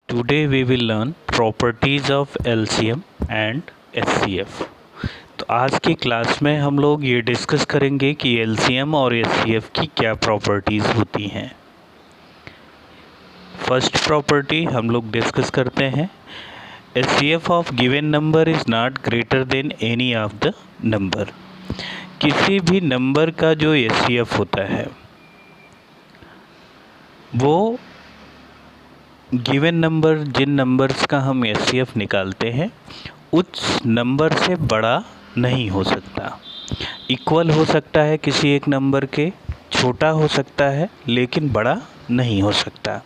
Today we will learn properties of LCM and SCF। तो आज की क्लास में हम लोग ये डिस्कस करेंगे कि LCM और SCF की क्या प्रॉपर्टीज़ होती हैं। फर्स्ट प्रॉपर्टी हम लोग डिस्कस करते हैं, SCF of given number is not greater than any of the number. किसी भी नंबर का जो SCF होता है वो गिवन नंबर, जिन नंबर्स का हम SCF निकालते हैं उस नंबर से बड़ा नहीं हो सकता। इक्वल हो सकता है किसी एक नंबर के, छोटा हो सकता है लेकिन बड़ा नहीं हो सकता।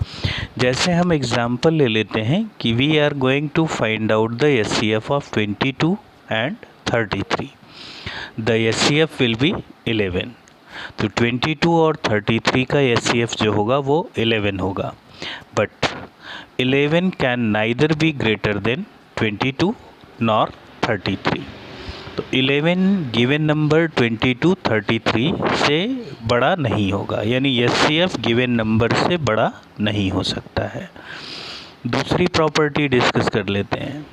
जैसे हम एग्जांपल ले लेते हैं कि we are going to find out the SCF of 22 and 33। The SCF will be 11। तो 22 और 33 का SCF जो होगा वो 11 होगा, but 11 can neither be greater than 22 nor 33। तो 11 गिवन नंबर 22, 33 से बड़ा नहीं होगा, यानी SCF गिवन नंबर से बड़ा नहीं हो सकता है। दूसरी प्रॉपर्टी डिस्कस कर लेते हैं,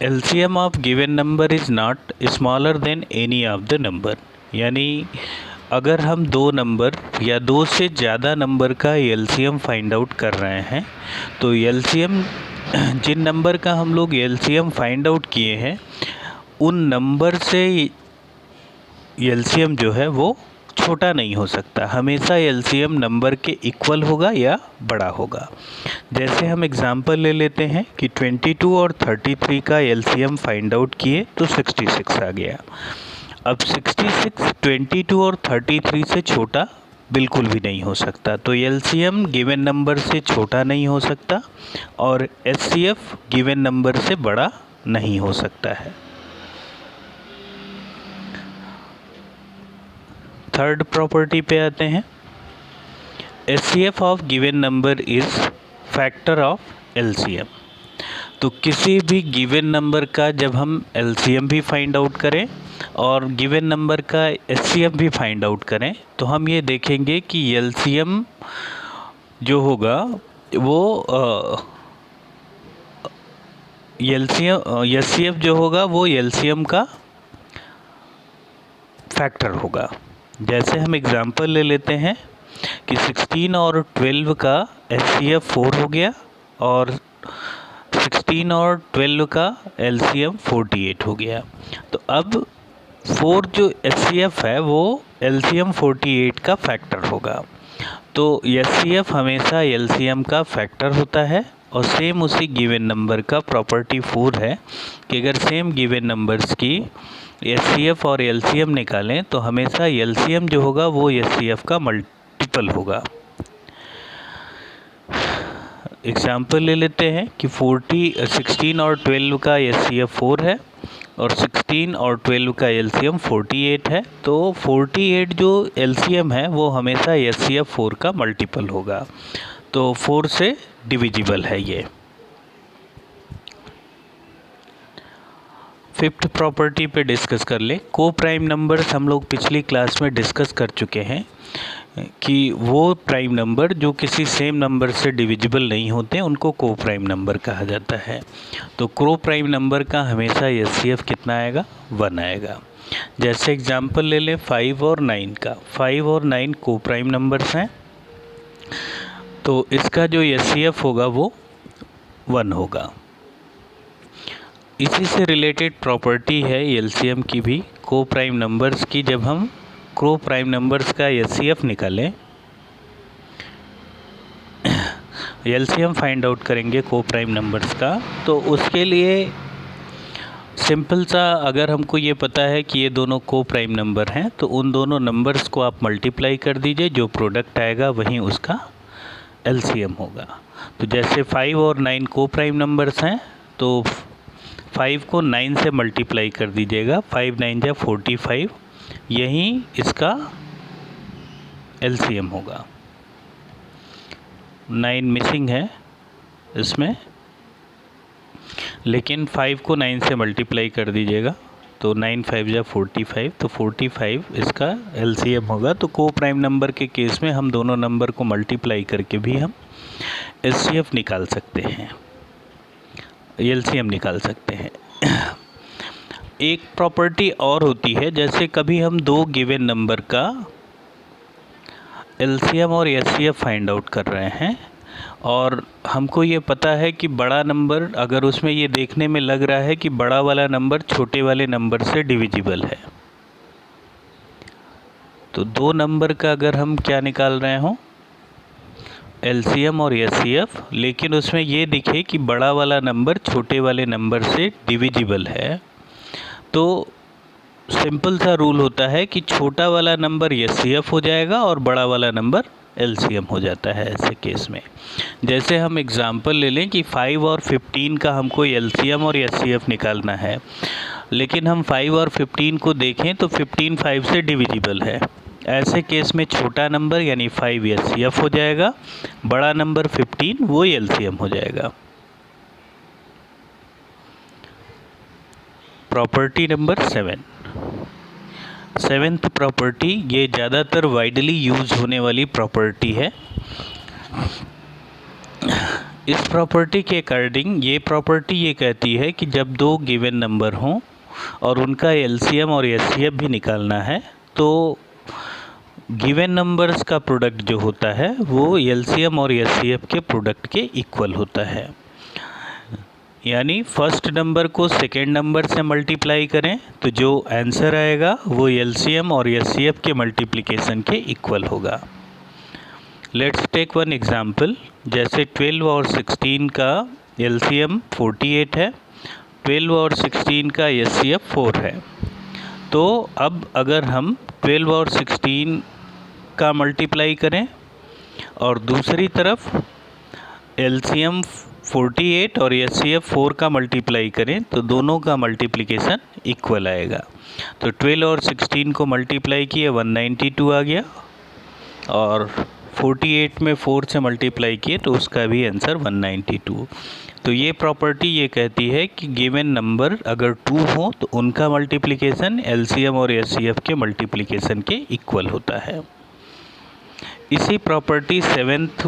LCM of given number is not smaller than any of the number. यानी अगर हम दो नंबर या दो से ज़्यादा नंबर का LCM फाइंड आउट कर रहे हैं तो LCM, जिन नंबर का हम लोग LCM फाइंड आउट किए हैं उन नंबर से LCM जो है वो छोटा नहीं हो सकता, हमेशा LCM नंबर के इक्वल होगा या बड़ा होगा। जैसे हम एग्जांपल ले लेते हैं कि 22 और 33 का LCM फाइंड आउट किए तो 66 आ गया। अब 66 22 और 33 से छोटा बिल्कुल भी नहीं हो सकता, तो LCM गिवन नंबर से छोटा नहीं हो सकता और SCF गिवन नंबर से बड़ा नहीं हो सकता है। थर्ड प्रॉपर्टी पे आते हैं, SCF of given number is factor of LCM। तो किसी भी गिवन नंबर का जब हम LCM भी फाइंड आउट करें और गिवन नंबर का SCF भी फाइंड आउट करें तो हम ये देखेंगे कि LCM जो होगा वो SCF जो होगा वो LCM का फैक्टर होगा। जैसे हम एग्जांपल ले लेते हैं कि 16 और 12 का SCF 4 हो गया और 16 और 12 का LCM 48 हो गया। तो अब 4 जो SCF है वो LCM 48 का फैक्टर होगा। तो SCF हमेशा LCM का फैक्टर होता है और सेम उसी गिवन नंबर का प्रॉपर्टी 4 है कि अगर सेम गिवन नंबर्स की SCF और LCM निकालें तो हमेशा LCM जो होगा वो SCF का मल्टीपल होगा। एग्जाम्पल ले लेते हैं कि 16 और 12 का SCF 4 है और 16 और 12 का LCM 48 है। तो 48 जो LCM है वो हमेशा SCF 4 का मल्टीपल होगा, तो 4 से डिविजिबल है ये। फिफ्थ प्रॉपर्टी पे डिस्कस कर ले, को प्राइम नंबर्स हम लोग पिछली क्लास में डिस्कस कर चुके हैं कि वो प्राइम नंबर जो किसी सेम नंबर से डिविजिबल नहीं होते उनको को प्राइम नंबर कहा जाता है। तो को प्राइम नंबर का हमेशा SCF कितना आएगा, 1 आएगा। जैसे एग्जांपल ले लें 5 और 9 का, 5 और 9 को प्राइम नंबर्स हैं तो इसका जो SCF होगा वो 1 होगा। इसी से रिलेटेड प्रॉपर्टी है LCM की भी, को प्राइम नंबर्स की। जब हम को प्राइम नंबर्स का SCF निकालें, LCM फाइंड आउट करेंगे को प्राइम नंबर्स का, तो उसके लिए सिंपल सा, अगर हमको ये पता है कि ये दोनों को प्राइम नंबर हैं तो उन दोनों नंबर्स को आप मल्टीप्लाई कर दीजिए, जो प्रोडक्ट आएगा वही उसका LCM होगा। तो जैसे 5 और 9 को प्राइम नंबर्स हैं तो 5 को 9 से मल्टीप्लाई कर दीजिएगा, 5 9 जा 45, यही इसका LCM होगा। 9 मिसिंग है इसमें, लेकिन 5 को 9 से मल्टीप्लाई कर दीजिएगा तो 9 5 जा 45, तो 45 इसका LCM होगा। तो को प्राइम नंबर के केस में हम दोनों नंबर को मल्टीप्लाई करके भी हम एचसीएफ निकाल सकते हैं, एलसीएम निकाल सकते हैं। एक प्रॉपर्टी और होती है, जैसे कभी हम दो गिवन नंबर का एलसीएम और एचसीएफ फाइंड आउट कर रहे हैं और हमको ये पता है कि बड़ा नंबर, अगर उसमें ये देखने में लग रहा है कि बड़ा वाला नंबर छोटे वाले नंबर से डिविजिबल है, तो दो नंबर का अगर हम क्या निकाल रहे हों, एलसीएम और एचसीएफ, लेकिन उसमें ये दिखे कि बड़ा वाला नंबर छोटे वाले नंबर से डिविजिबल है, तो सिंपल सा रूल होता है कि छोटा वाला नंबर एचसीएफ हो जाएगा और बड़ा वाला नंबर एलसीएम हो जाता है ऐसे केस में। जैसे हम एग्जांपल ले लें कि 5 और 15 का हमको एलसीएम और एचसीएफ निकालना है, लेकिन हम 5 और 15 को देखें तो 15 5 से डिविजिबल है। ऐसे केस में छोटा नंबर यानी 5 एचसीएफ हो जाएगा, बड़ा नंबर 15 वो एलसीएम हो जाएगा। प्रॉपर्टी नंबर 7, सेवेंथ प्रॉपर्टी, ये ज़्यादातर वाइडली यूज होने वाली प्रॉपर्टी है। इस प्रॉपर्टी के अकॉर्डिंग ये प्रॉपर्टी ये कहती है कि जब दो गिवन नंबर हों और उनका एलसीएम और एचसीएफ भी निकालना है, तो गिवन नंबर्स का प्रोडक्ट जो होता है वो एलसीएम और एचसीएफ के प्रोडक्ट के इक्वल होता है। यानी फर्स्ट नंबर को सेकेंड नंबर से मल्टीप्लाई करें तो जो आंसर आएगा वो एलसीएम और एचसीएफ के मल्टीप्लिकेशन के इक्वल होगा। लेट्स टेक वन एग्जांपल, जैसे 12 और 16 का एलसीएम 48 है, 12 और 16 का एचसीएफ 4 है। तो अब अगर हम 12 और 16 का मल्टीप्लाई करें और दूसरी तरफ एलसीएम 48 और एचसीएफ 4 का मल्टीप्लाई करें तो दोनों का मल्टीप्लिकेशन इक्वल आएगा। तो 12 और 16 को मल्टीप्लाई किए 192 आ गया और 48 में 4 से मल्टीप्लाई किए तो उसका भी आंसर 192। तो ये प्रॉपर्टी ये कहती है कि गिवन नंबर अगर 2 हो तो उनका मल्टीप्लिकेशन एलसीएम और एचसीएफ के मल्टीप्लिकेशन के इक्वल होता है। इसी प्रॉपर्टी 7th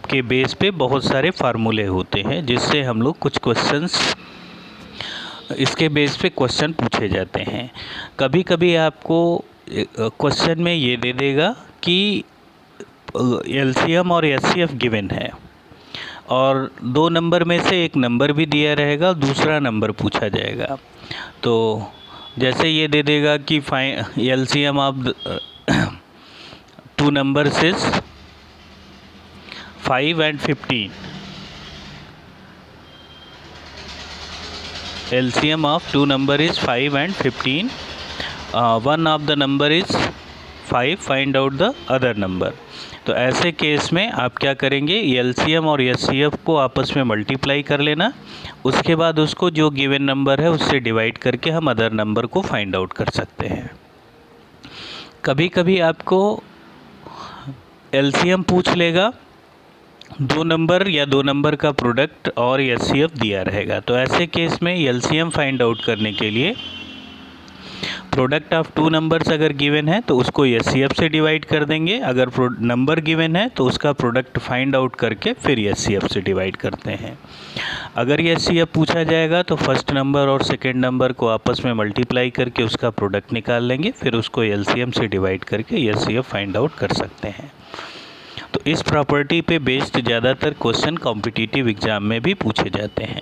के बेस पे बहुत सारे फार्मूले होते हैं, जिससे हम लोग कुछ क्वेश्चंस इसके बेस पे क्वेश्चन पूछे जाते हैं। कभी कभी आपको क्वेश्चन में ये दे देगा कि एलसीएम और एचसीएफ गिवन है और दो नंबर में से एक नंबर भी दिया रहेगा, दूसरा नंबर पूछा जाएगा। तो जैसे ये दे देगा कि LCM of 2 numbers is 5 and 15. LCM of 2 number is 5 and 15. One of the number is 5. Find out the other number. तो ऐसे केस में आप क्या करेंगे, एलसीएम और एचसीएफ को आपस में मल्टीप्लाई कर लेना, उसके बाद उसको जो गिवन नंबर है उससे डिवाइड करके हम अदर नंबर को फाइंड आउट कर सकते हैं। कभी कभी आपको एलसीएम पूछ लेगा, दो नंबर या दो नंबर का प्रोडक्ट और एचसीएफ दिया रहेगा। तो ऐसे केस में एलसीएम फाइंड आउट करने के लिए प्रोडक्ट ऑफ 2 नंबर्स अगर गिवन है तो उसको एचसीएफ से डिवाइड कर देंगे, अगर नंबर गिवन है तो उसका प्रोडक्ट फाइंड आउट करके फिर एचसीएफ से डिवाइड करते हैं। अगर एचसीएफ पूछा जाएगा तो फर्स्ट नंबर और सेकेंड नंबर को आपस में मल्टीप्लाई करके उसका प्रोडक्ट निकाल लेंगे, फिर उसको एलसीएम से डिवाइड करके एचसीएफ फाइंड आउट कर सकते हैं। तो इस प्रॉपर्टी पे बेस्ड ज़्यादातर क्वेश्चन कॉम्पिटिटिव एग्ज़ाम में भी पूछे जाते हैं।